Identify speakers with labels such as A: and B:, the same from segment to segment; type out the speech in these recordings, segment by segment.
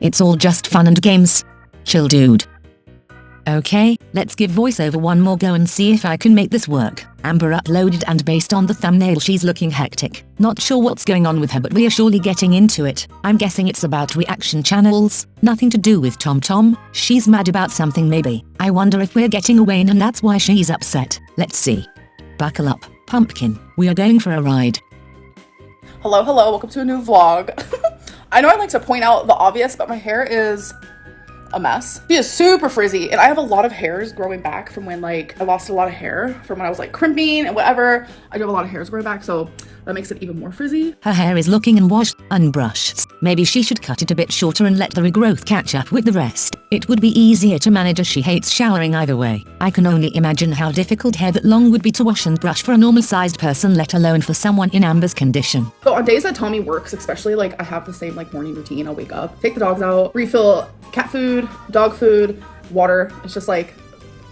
A: It's all just fun and games. Chill, dude. Okay, let's give voiceover one more go and see if I can make this work. Amber uploaded, and based on the thumbnail she's looking hectic. Not sure what's going on with her, but we are surely getting into it. I'm guessing it's about reaction channels, nothing to do with TomTom. She's mad about something maybe. I wonder if we're getting away and that's why she's upset. Let's see. Buckle up, pumpkin. We are going for a ride.
B: Hello, welcome to a new vlog. I know I like to point out the obvious, but my hair is a mess. She is super frizzy, and I have a lot of hairs growing back from when I lost a lot of hair from when I was crimping and whatever. I do have a lot of hairs growing back, so that makes it even more frizzy.
A: Her hair is looking unwashed, unbrushed. Maybe she should cut it a bit shorter and let the regrowth catch up with the rest. It would be easier to manage as she hates showering either way. I can only imagine how difficult hair that long would be to wash and brush for a normal-sized person, let alone for someone in Amber's condition.
B: So on days that Tommy works, especially, I have the same morning routine. I'll wake up, take the dogs out, refill cat food, dog food, water. It's just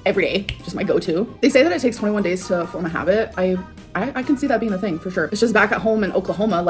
B: every day, just my go-to. They say that it takes 21 days to form a habit. I can see that being a thing for sure. It's just back at home in Oklahoma,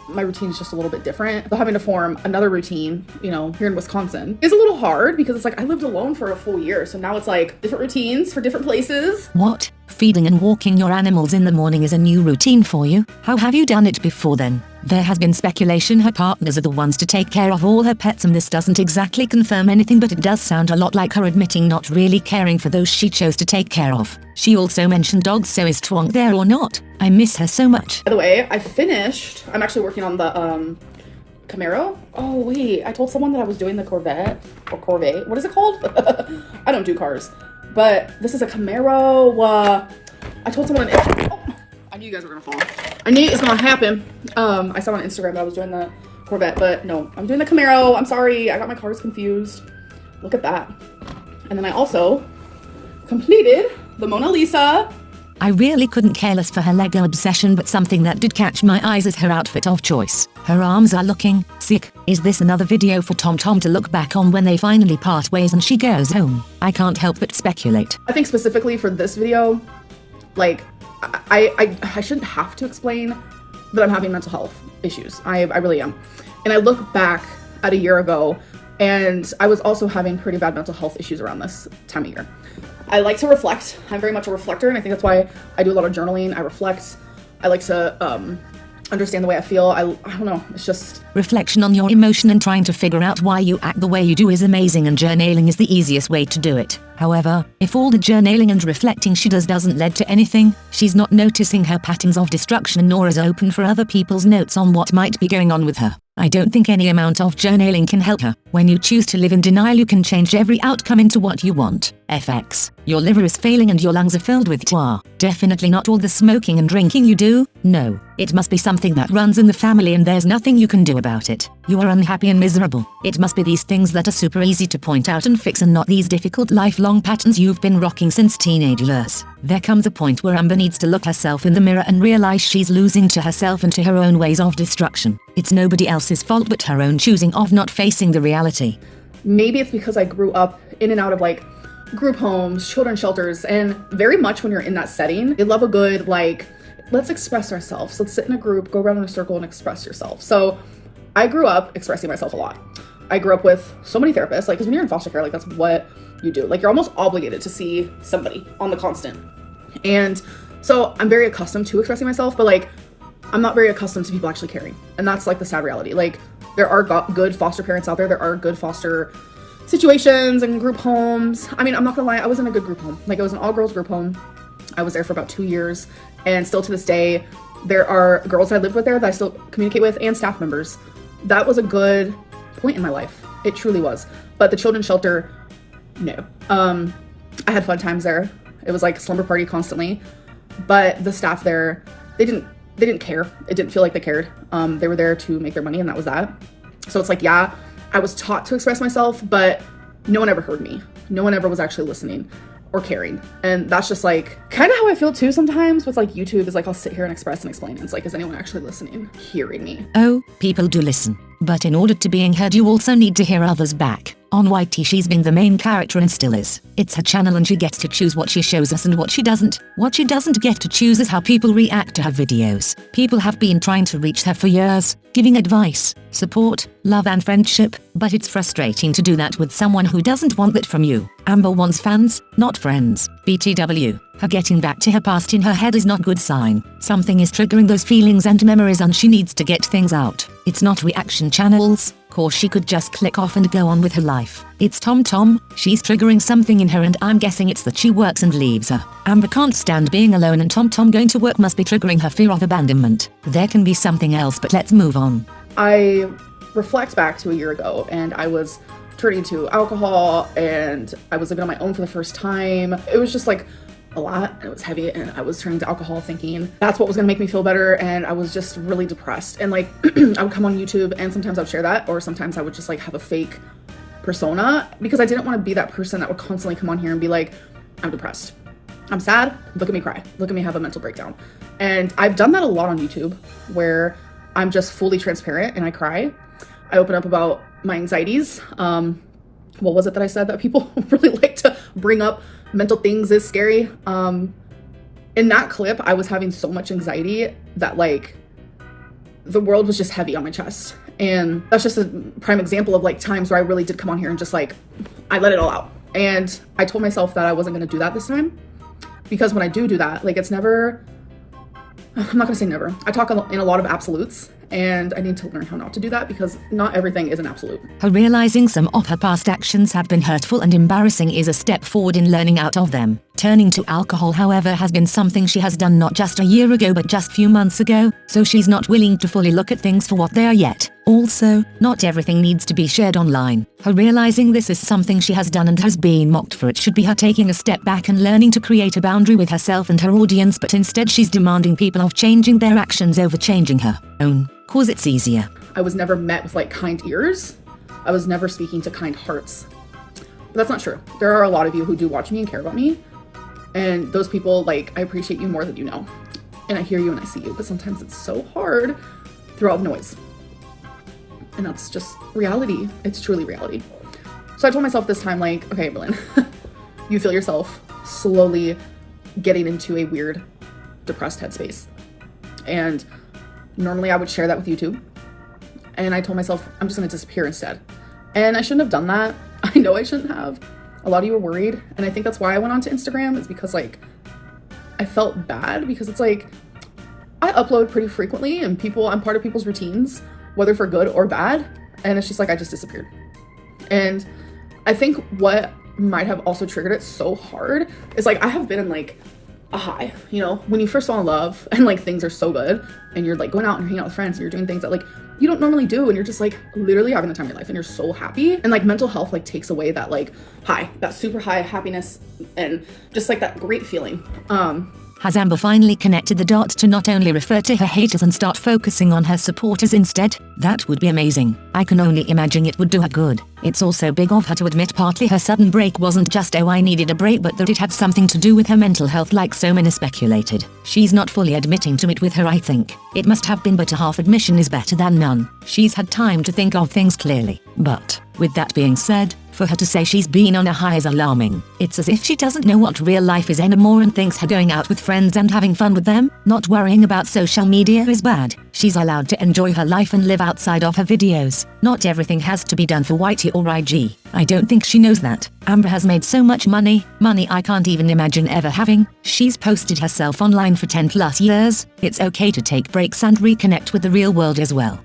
B: my routine is just a little bit different. But having to form another routine, here in Wisconsin is a little hard because it's I lived alone for a full year. So now it's different routines for different places.
A: What? Feeding and walking your animals in the morning is a new routine for you? How have you done it before then? There has been speculation her partners are the ones to take care of all her pets, and this doesn't exactly confirm anything, but it does sound a lot like her admitting not really caring for those she chose to take care of. She also mentioned dogs, so is Twonk there or not? I miss her so much.
B: By the way, I'm actually working on the Camaro. Oh wait, I told someone that I was doing the Corvette. What is it called? I don't do cars, but this is a Camaro. I told someone I knew you guys were gonna fall. I knew it's gonna happen. I saw on Instagram that I was doing the Corvette, but no, I'm doing the Camaro. I'm sorry, I got my cars confused. Look at that. And then I also completed the Mona Lisa.
A: I really couldn't care less for her Lego obsession, but something that did catch my eyes is her outfit of choice. Her arms are looking sick. Is this another video for TomTom to look back on when they finally part ways and she goes home? I can't help but speculate.
B: I think specifically for this video, I shouldn't have to explain that I'm having mental health issues. I really am. And I look back at a year ago, and I was also having pretty bad mental health issues around this time of year. I like to reflect. I'm very much a reflector, and I think that's why I do a lot of journaling. I reflect. I like to understand the way I feel. I don't know. It's just...
A: Reflection on your emotion and trying to figure out why you act the way you do is amazing, and journaling is the easiest way to do it. However, if all the journaling and reflecting she doesn't lead to anything, she's not noticing her patterns of destruction nor is open for other people's notes on what might be going on with her. I don't think any amount of journaling can help her. When you choose to live in denial, you can change every outcome into what you want. FX. Your liver is failing and your lungs are filled with tar. Definitely not all the smoking and drinking you do. No. It must be something that runs in the family and there's nothing you can do about it. You are unhappy and miserable. It must be these things that are super easy to point out and fix, and not these difficult lifelong patterns you've been rocking since teenage years. There comes a point where Amber needs to look herself in the mirror and realize she's losing to herself and to her own ways of destruction. It's nobody else's fault but her own choosing of not facing the reality.
B: Maybe it's because I grew up in and out of group homes, children's shelters, and very much when you're in that setting, they love a good let's express ourselves. Let's sit in a group, go around in a circle and express yourself. So I grew up expressing myself a lot. I grew up with so many therapists, because when you're in foster care, that's what you do. You're almost obligated to see somebody on the constant. And so I'm very accustomed to expressing myself, but I'm not very accustomed to people actually caring. And that's the sad reality. There are good foster parents out there. There are good foster situations and group homes. I mean, I'm not gonna lie, I was in a good group home. It was an all-girls group home. I was there for about 2 years, and still to this day, there are girls I lived with there that I still communicate with, and staff members. That was a good point in my life. It truly was. But the children's shelter, no. I had fun times there. It was slumber party constantly, but the staff there, they didn't care. It didn't feel like they cared. They were there to make their money, and that was that. So it's yeah, I was taught to express myself, but no one ever heard me. No one ever was actually listening or caring. And that's just kind of how I feel too sometimes with YouTube, is I'll sit here and express and explain. And it's is anyone actually listening, hearing me?
A: Oh, people do listen. But in order to being heard, you also need to hear others back. On YT she's been the main character and still is. It's her channel and she gets to choose what she shows us and what she doesn't. What she doesn't get to choose is how people react to her videos. People have been trying to reach her for years, giving advice, support, love and friendship, but it's frustrating to do that with someone who doesn't want that from you. Amber wants fans, not friends. BTW. Her getting back to her past in her head is not good sign. Something is triggering those feelings and memories and she needs to get things out. It's not reaction channels. Course she could just click off and go on with her life. It's Tom. She's triggering something in her and I'm guessing it's that she works and leaves her. Amber can't stand being alone and Tom going to work must be triggering her fear of abandonment. There can be something else, but let's move on.
B: I reflect back to a year ago and I was turning to alcohol and I was living on my own for the first time. It was just like a lot and it was heavy and I was turning to alcohol thinking that's what was gonna make me feel better, and I was just really depressed. And like I would come on YouTube and sometimes I would share that, or sometimes I would just like have a fake persona because I didn't want to be that person that would constantly come on here and be like, I'm depressed, I'm sad, look at me cry, look at me have a mental breakdown. And I've done that a lot on YouTube where I'm just fully transparent and I cry. I open up about my anxieties. What was it that I said that people really like to bring up? Mental things is scary. In that clip, I was having so much anxiety that like the world was just heavy on my chest. And that's just a prime example of like times where I really did come on here and just like, I let it all out. And I told myself that I wasn't gonna do that this time, because when I do that, like it's never, I'm not gonna say never. I talk in a lot of absolutes, and I need to learn how not to do that because not everything is an absolute.
A: Her realizing some of her past actions have been hurtful and embarrassing is a step forward in learning out of them. Turning to alcohol, however, has been something she has done not just a year ago but just few months ago, so she's not willing to fully look at things for what they are yet. Also, not everything needs to be shared online. Her realizing this is something she has done and has been mocked for it should be her taking a step back and learning to create a boundary with herself and her audience, but instead she's demanding people of changing their actions over changing her own, cause it's easier.
B: I was never met with like kind ears. I was never speaking to kind hearts. But that's not true. There are a lot of you who do watch me and care about me. And those people, like, I appreciate you more than you know. And I hear you and I see you, but sometimes it's so hard through all the noise. And that's just reality. It's truly reality. So I told myself this time, like, okay, Evelyn, you feel yourself slowly getting into a weird, depressed headspace. And normally I would share that with YouTube. And I told myself, I'm just gonna disappear instead. And I shouldn't have done that. I know I shouldn't have. A lot of you were worried. And I think that's why I went onto Instagram, is because like, I felt bad because it's like, I upload pretty frequently and I'm part of people's routines, whether for good or bad. And it's just like, I just disappeared. And I think what might have also triggered it so hard is like, I have been in like a high, you know, when you first fall in love and like things are so good and you're like going out and hanging out with friends and you're doing things that like you don't normally do and you're just like literally having the time of your life and you're so happy, and like mental health like takes away that like high, that super high happiness and just like that great feeling.
A: Has Amber finally connected the dots to not only refer to her haters and start focusing on her supporters instead? That would be amazing. I can only imagine it would do her good. It's also big of her to admit partly her sudden break wasn't just oh I needed a break, but that it had something to do with her mental health like so many speculated. She's not fully admitting to it with her, I think. It must have been, but a half admission is better than none. She's had time to think of things clearly. But, with that being said, for her to say she's been on a high is alarming. It's as if she doesn't know what real life is anymore and thinks her going out with friends and having fun with them, not worrying about social media, is bad. She's allowed to enjoy her life and live outside of her videos. Not everything has to be done for YT or IG. I don't think she knows that. Amber has made so much money I can't even imagine ever having. She's posted herself online for 10+ years. It's okay to take breaks and reconnect with the real world as well.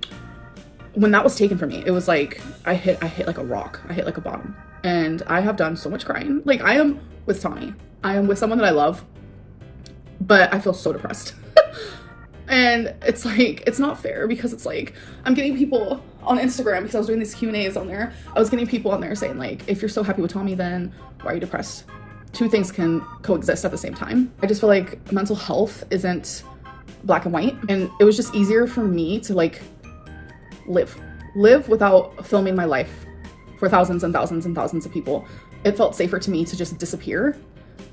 B: When that was taken from me, it was like I hit like a rock. I hit like a bottom. And I have done so much crying. Like, I am with Tommy. I am with someone that I love, but I feel so depressed. And it's like, it's not fair because it's like, I'm getting people on Instagram, because I was doing these Q&As on there. I was getting people on there saying like, if you're so happy with Tommy, then why are you depressed? Two things can coexist at the same time. I just feel like mental health isn't black and white. And it was just easier for me to like live without filming my life for thousands and thousands and thousands of people. It felt safer to me to just disappear.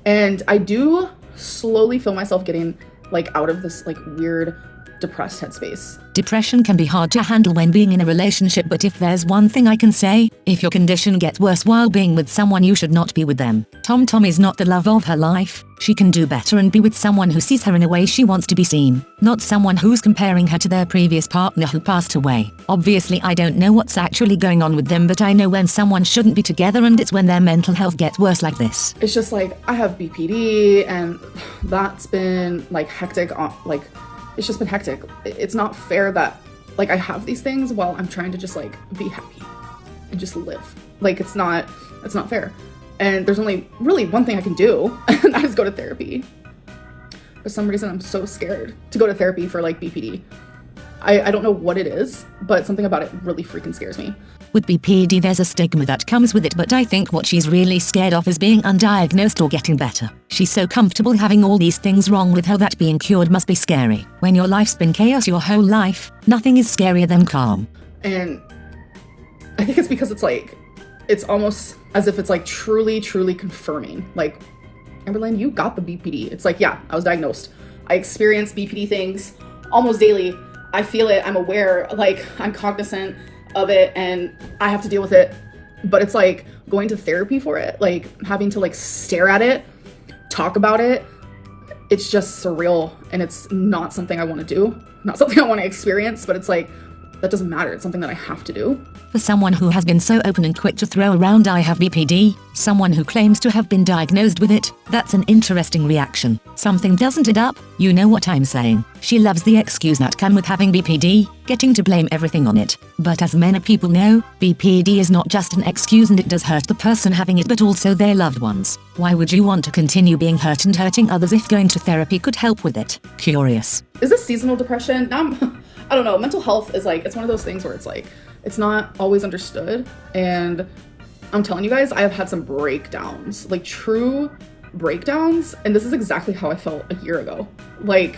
B: And I do slowly feel myself getting like out of this like weird depressed headspace.
A: Depression can be hard to handle when being in a relationship, but if there's one thing I can say, if your condition gets worse while being with someone, you should not be with them. Tom is not the love of her life. She can do better and be with someone who sees her in a way she wants to be seen, not someone who's comparing her to their previous partner who passed away. Obviously, I don't know what's actually going on with them, but I know when someone shouldn't be together, and it's when their mental health gets worse like this.
B: It's just like, I have BPD, and that's been like hectic, like it's just been hectic. It's not fair that like I have these things while I'm trying to just like be happy and just live. Like it's not fair. And there's only really one thing I can do, and that is go to therapy. For some reason, I'm so scared to go to therapy for like BPD. I don't know what it is, but something about it really freaking scares me.
A: With BPD, there's a stigma that comes with it, but I think what she's really scared of is being undiagnosed or getting better. She's so comfortable having all these things wrong with her that being cured must be scary. When your life's been chaos your whole life, nothing is scarier than calm.
B: And I think it's because it's like, it's almost as if it's like truly confirming, like, Amberlynn, you got the BPD. It's like, yeah, I was diagnosed. I experience BPD things almost daily. I feel it. I'm aware, like I'm cognizant of it, and I have to deal with it. But it's like going to therapy for it, like having to like stare at it, talk about it. It's just surreal, and it's not something I want to do, not something I want to experience, but it's like, that doesn't matter. It's something that I have to do.
A: For someone who has been so open and quick to throw around I have BPD, someone who claims to have been diagnosed with it, that's an interesting reaction. Something doesn't add up, you know what I'm saying. She loves the excuse that come with having BPD, getting to blame everything on it. But as many people know, BPD is not just an excuse, and it does hurt the person having it but also their loved ones. Why would you want to continue being hurt and hurting others if going to therapy could help with it? Curious.
B: Is this seasonal depression? I don't know. Mental health is like, it's one of those things where it's like, it's not always understood. And I'm telling you guys, I have had some breakdowns, like true breakdowns. And this is exactly how I felt a year ago. Like,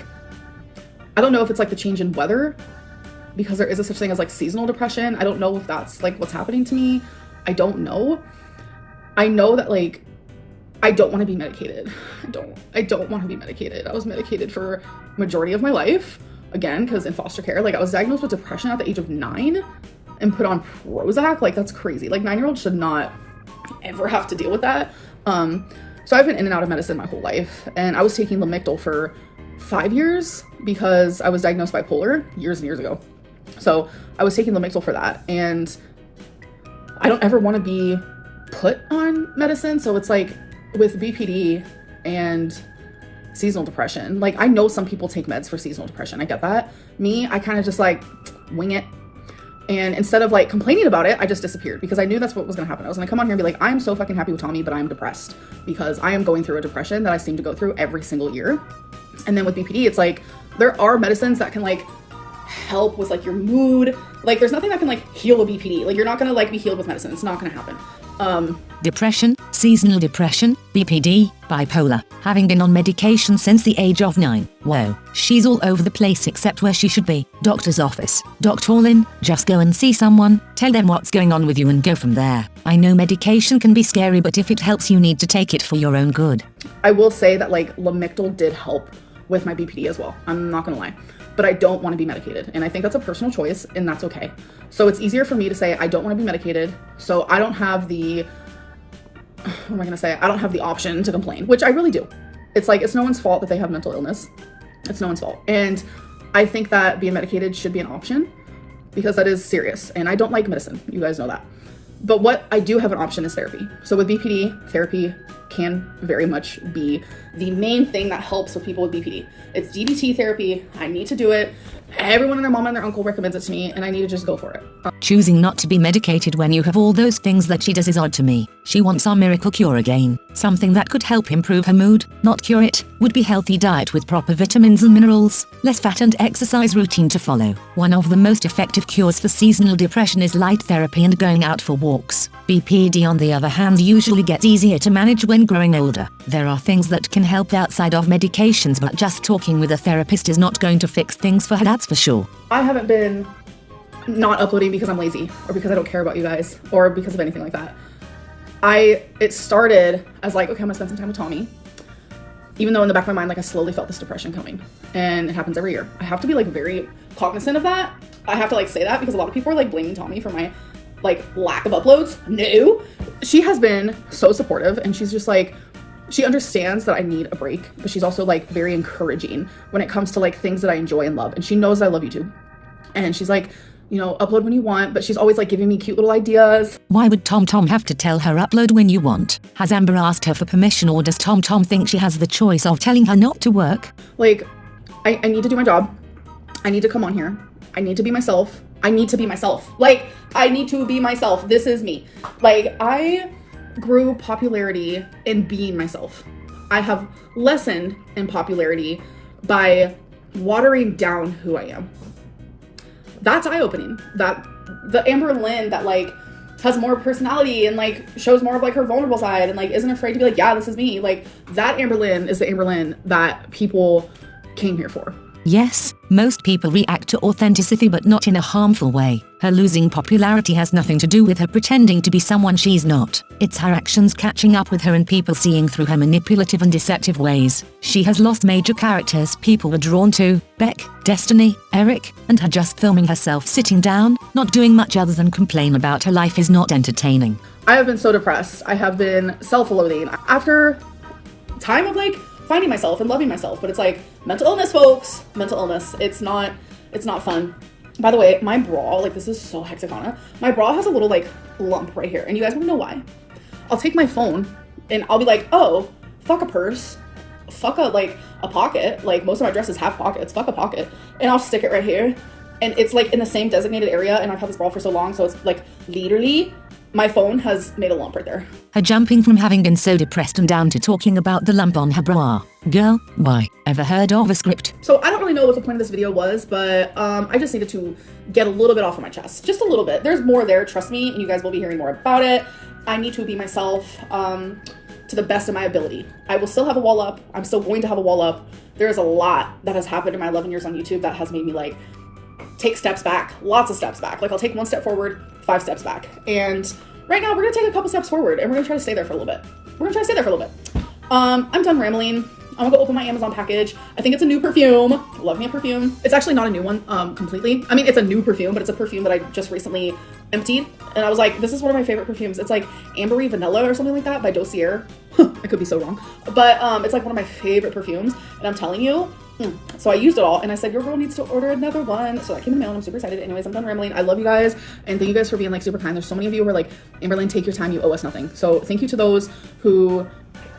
B: I don't know if it's like the change in weather, because there is a such thing as like seasonal depression. I don't know if that's like what's happening to me. I don't know. I know that like, I don't want to be medicated. I don't want to be medicated. I was medicated for majority of my life. Again, because in foster care, like I was diagnosed with depression at the age of 9 and put on Prozac. Like that's crazy. Like 9-year-olds should not ever have to deal with that. So I've been in and out of medicine my whole life, and I was taking Lamictal for 5 years because I was diagnosed bipolar years and years ago. So I was taking Lamictal for that, and I don't ever want to be put on medicine. So it's like with BPD and seasonal depression, like I know some people take meds for seasonal depression. I get that. Me, I kind of just like wing it. And instead of like complaining about it, I just disappeared because I knew that's what was gonna happen. I was gonna come on here and be like, I'm so fucking happy with Tommy, but I'm depressed because I am going through a depression that I seem to go through every single year. And then with BPD, it's like, there are medicines that can like help with like your mood. Like there's nothing that can like heal a BPD. Like you're not gonna like be healed with medicine. It's not gonna happen.
A: Depression, seasonal depression, BPD, bipolar, having been on medication since the age of 9. Whoa, she's all over the place except where she should be. Doctor's office, Dr. All-in, just go and see someone, tell them what's going on with you and go from there. I know medication can be scary, but if it helps, you need to take it for your own good.
B: I will say that like Lamictal did help with my BPD as well. I'm not gonna lie. But I don't want to be medicated. And I think that's a personal choice, and that's okay. So it's easier for me to say I don't want to be medicated. So I don't have the, what am I gonna say? I don't have the option to complain, which I really do. It's like, it's no one's fault that they have mental illness. It's no one's fault. And I think that being medicated should be an option because that is serious. And I don't like medicine. You guys know that. But what I do have an option is therapy. So with BPD, therapy can very much be the main thing that helps with people with BPD. It's DBT therapy. I need to do it. Everyone and their mom and their uncle recommends it to me, and I need to just go for it.
A: Choosing not to be medicated when you have all those things that she does is odd to me. She wants our miracle cure again. Something that could help improve her mood, not cure it, would be healthy diet with proper vitamins and minerals, less fat and exercise routine to follow. One of the most effective cures for seasonal depression is light therapy and going out for walks. BPD on the other hand usually gets easier to manage when growing older. There are things that can help outside of medications, but just talking with a therapist is not going to fix things for her, that's for sure.
B: I haven't been not uploading because I'm lazy or because I don't care about you guys or because of anything like that. It started as like, okay, I'm gonna spend some time with Tommy. even though in the back of my mind, like I slowly felt this depression coming, and it happens every year. I have to be like very cognizant of that. I have to like say that because a lot of people are like blaming Tommy for my like lack of uploads. No, she has been so supportive, and she's just like, she understands that I need a break, but she's also like very encouraging when it comes to like things that I enjoy and love. And she knows that I love YouTube. And she's like, you know, upload when you want, but she's always like giving me cute little ideas.
A: Why would TomTom have to tell her upload when you want? Has Amber asked her for permission, or does TomTom think she has the choice of telling her not to work?
B: Like, I need to do my job. I need to come on here. I need to be myself. I need to be myself. Like, I need to be myself. This is me. Like, I grew popularity in being myself. I have lessened in popularity by watering down who I am. That's eye-opening. That the Amber Lynn that like has more personality and like shows more of like her vulnerable side and like isn't afraid to be like, yeah, this is me. Like, that Amber Lynn is the Amber Lynn that people came here for.
A: Yes, most people react to authenticity, but not in a harmful way. Her losing popularity has nothing to do with her pretending to be someone she's not. It's her actions catching up with her and people seeing through her manipulative and deceptive ways. She has lost major characters people were drawn to: Beck, Destiny, Eric, and her just filming herself sitting down, not doing much other than complain about her life is not entertaining.
B: I have been so depressed. I have been self-loathing after time of like finding myself and loving myself, but it's like mental illness, folks. Mental illness. It's not fun. By the way, my bra, like this is so hexagona. My bra has a little like lump right here, and you guys want to know why? I'll take my phone and I'll be like, oh, fuck a purse, fuck a pocket. Like most of my dresses have pockets. Fuck a pocket, and I'll stick it right here, and it's like in the same designated area. And I've had this bra for so long, so it's like literally my phone has made a lump right there.
A: Her jumping from having been so depressed and down to talking about the lump on her bra. Girl, why? Ever heard of a script?
B: So I don't really know what the point of this video was, but I just needed to get a little bit off of my chest. Just a little bit. There's more there, trust me, and you guys will be hearing more about it. I need to be myself to the best of my ability. I will still have a wall up. I'm still going to have a wall up. There's a lot that has happened in my 11 years on YouTube that has made me like take steps back, lots of steps back. Like I'll take one step forward, 5 steps back. And right now we're gonna take a couple steps forward and we're gonna try to stay there for a little bit. I'm done rambling. I'm gonna go open my Amazon package. I think it's a new perfume. Love me a perfume. It's actually not a new one completely. I mean, it's a new perfume, but it's a perfume that I just recently emptied. And I was like, this is one of my favorite perfumes. It's like Ambery Vanilla or something like that by Dossier. I could be so wrong. But it's like one of my favorite perfumes. And I'm telling you, so I used it all and I said, your girl needs to order another one. So that came in the mail and I'm super excited. Anyways, I'm done rambling. I love you guys. And thank you guys for being like super kind. There's so many of you who are like, Amberlynn, take your time. You owe us nothing. So thank you to those who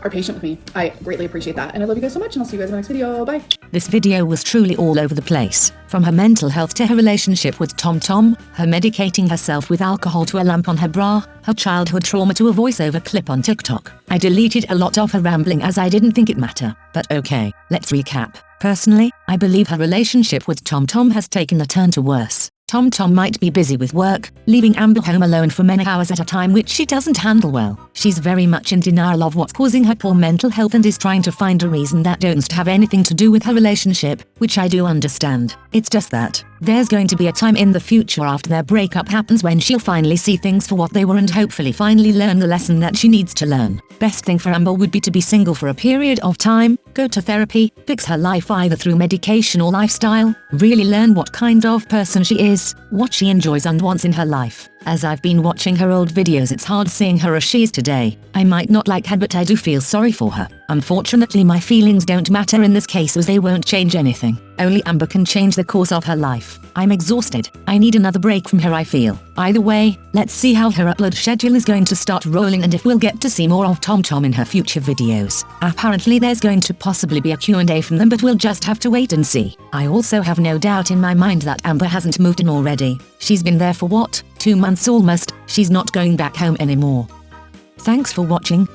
B: are patient with me. I greatly appreciate that. And I love you guys so much. And I'll see you guys in the next video. Bye.
A: This video was truly all over the place. From her mental health to her relationship with TomTom, her medicating herself with alcohol to a lump on her bra, her childhood trauma to a voiceover clip on TikTok. I deleted a lot of her rambling as I didn't think it mattered. But okay, let's recap. Personally, I believe her relationship with TomTom has taken a turn to worse. TomTom might be busy with work, leaving Amber home alone for many hours at a time, which she doesn't handle well. She's very much in denial of what's causing her poor mental health and is trying to find a reason that doesn't have anything to do with her relationship, which I do understand. It's just that there's going to be a time in the future after their breakup happens when she'll finally see things for what they were and hopefully finally learn the lesson that she needs to learn. Best thing for Amber would be to be single for a period of time, go to therapy, fix her life either through medication or lifestyle, really learn what kind of person she is, what she enjoys and wants in her life. As I've been watching her old videos, it's hard seeing her as she is today. I might not like her, but I do feel sorry for her. Unfortunately, my feelings don't matter in this case as they won't change anything. Only Amber can change the course of her life. I'm exhausted. I need another break from her, I feel. Either way, let's see how her upload schedule is going to start rolling and if we'll get to see more of TomTom in her future videos. Apparently there's going to possibly be a Q&A from them, but we'll just have to wait and see. I also have no doubt in my mind that Amber hasn't moved in already. She's been there for what? 2 months almost. She's not going back home anymore. Thanks for watching.